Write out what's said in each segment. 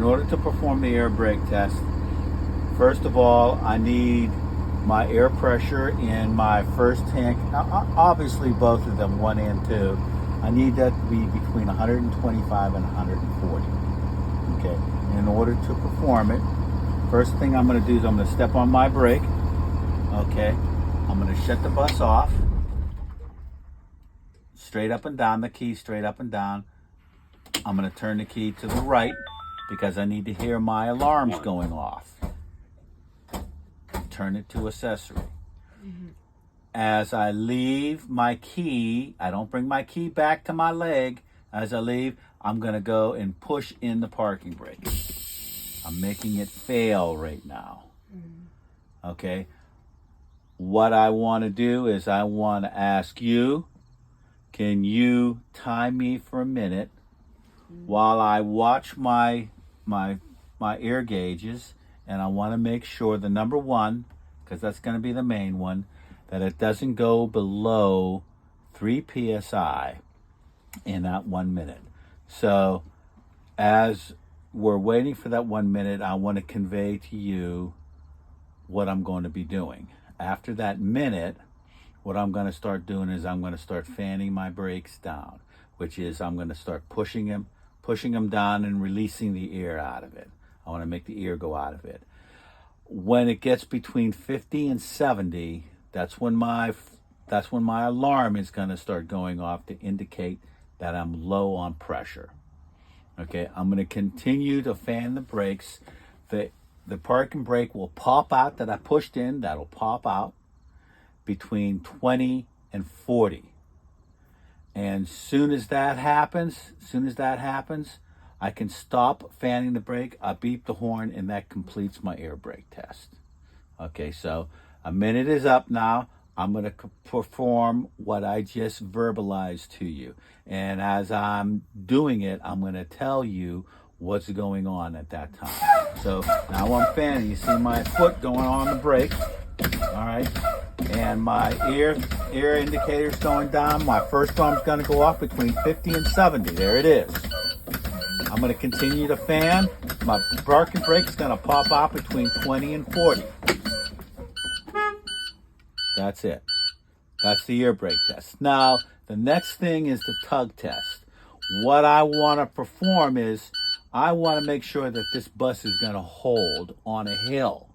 in order to perform the air brake test, first of all, I need my air pressure in my first tank. Now, obviously, both of them, 1 and 2, I need that to be between 125 and 140. Okay. And in order to perform it, first thing I'm going to do is I'm going to step on my brake. Okay. I'm going to shut the bus off. Straight up and down, the key straight up and down. I'm going to turn the key to the right because I need to hear my alarms going off. Turn it to accessory. Mm-hmm. As I leave my key, I don't bring my key back to my leg. As I leave, I'm going to go and push in the parking brake. I'm making it fail right now. Mm-hmm. Okay. What I want to do is I want to ask you, can you time me for a minute while I watch my air gauges, and I want to make sure the number one, because that's going to be the main one, that it doesn't go below 3 psi in that 1 minute. So as we're waiting for that 1 minute, I want to convey to you what I'm going to be doing. After that minute, what I'm going to start doing is I'm going to start fanning my brakes down, which is I'm going to start pushing them down and releasing the air out of it. I want to make the air go out of it. When it gets between 50 and 70, that's when my alarm is going to start going off to indicate that I'm low on pressure. Okay, I'm going to continue to fan the brakes. The parking brake will pop out that I pushed in. That'll pop out between 20 and 40. And soon as that happens, I can stop fanning the brake. I beep the horn, and that completes my air brake test. Okay, so a minute is up now. I'm going to perform what I just verbalized to you. And as I'm doing it, I'm going to tell you what's going on at that time. So now I'm fanning. You see my foot going on the brake. All right. And my air indicator's going down. My first arm's going to go off between 50 and 70. There it is. I'm going to continue to fan. My parking brake's going to pop out between 20 and 40. That's it. That's the air brake test. Now, the next thing is the tug test. What I want to perform is I want to make sure that this bus is going to hold on a hill.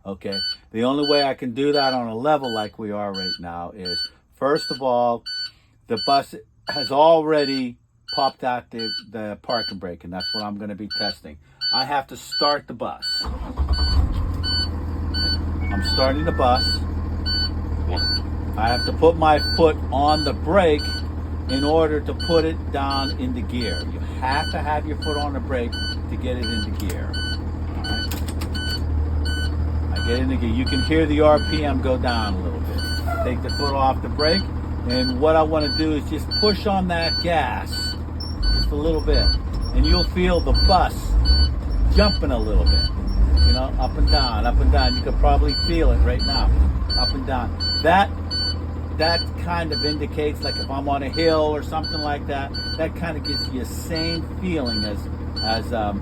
Okay? The only way I can do that on a level like we are right now is, first of all, the bus has already popped out the parking brake, and that's what I'm going to be testing. I have to start the bus. I'm starting the bus. I have to put my foot on the brake in order to put it down into gear. You have to have your foot on the brake to get it into gear. All right? I get into gear. You can hear the RPM go down a little bit. Take the foot off the brake, and what I want to do is just push on that gas just a little bit, and you'll feel the bus jumping a little bit. You know, up and down, up and down. You could probably feel it right now, up and down. That kind of indicates, like if I'm on a hill or something like that, that kind of gives you the same feeling as I'm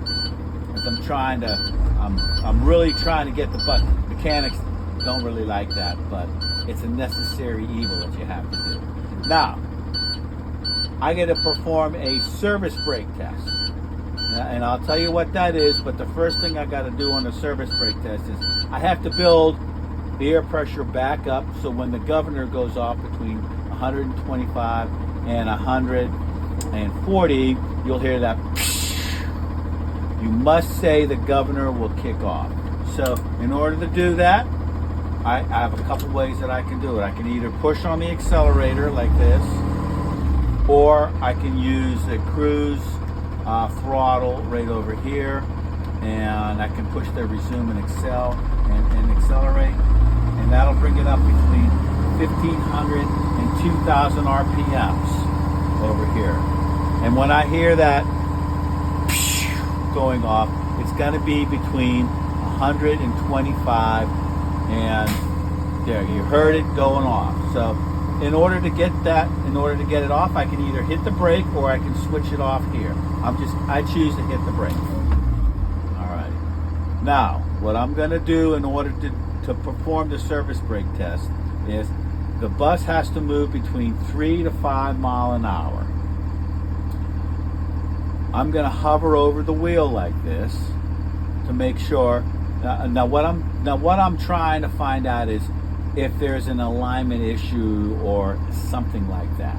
trying to, I'm really trying to get the bus. Mechanics don't really like that, but it's a necessary evil that you have to do. Now, I get to perform a service brake test. And I'll tell you what that is, but the first thing I got to do on the service brake test is I have to build the air pressure back up, so when the governor goes off between 125 and 140, you'll hear that. You must say the governor will kick off. So in order to do that, I have a couple ways that I can do it. I can either push on the accelerator like this, or I can use the cruise throttle right over here, and I can push the resume and accelerate, and that'll bring it up between 1,500 and 2,000 RPMs over here. And when I hear that going off, it's going to be between 125 and there, you heard it going off. So in order to get it off, I can either hit the brake or I can switch it off here. I choose to hit the brake. Now, what I'm going to do in order to perform the service brake test is the bus has to move between 3 to 5 miles an hour. I'm going to hover over the wheel like this to make sure. Now what I'm trying to find out is if there's an alignment issue or something like that.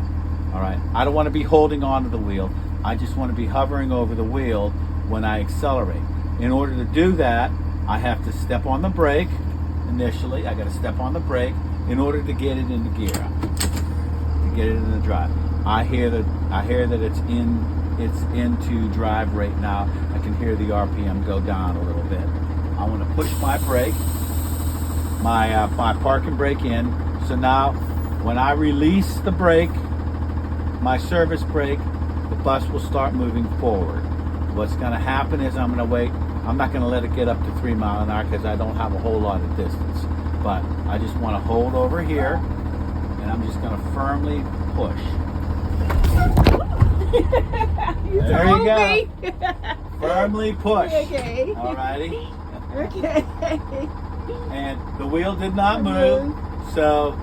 All right. I don't want to be holding onto the wheel. I just want to be hovering over the wheel when I accelerate. In order to do that, I have to step on the brake initially. I got to step on the brake in order to get it into gear, to get it into drive. I hear that it's into drive right now. I can hear the RPM go down a little bit. I want to push my brake, my parking brake in. So now, when I release the brake, my service brake, the bus will start moving forward. What's going to happen is I'm going to wait. I'm not going to let it get up to 3 miles an hour because I don't have a whole lot of distance. But I just want to hold over here, and I'm just going to firmly push. There you go. Firmly push. Okay. Alrighty. Okay. And the wheel did not move, so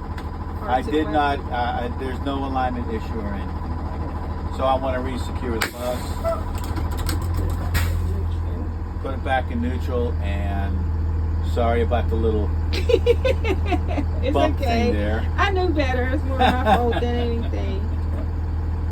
I did not. There's no alignment issue or anything like that. So I want to re-secure the bus. Put it back in neutral, and sorry about the little It's bump okay. thing there. I knew better. It's more my fault than anything.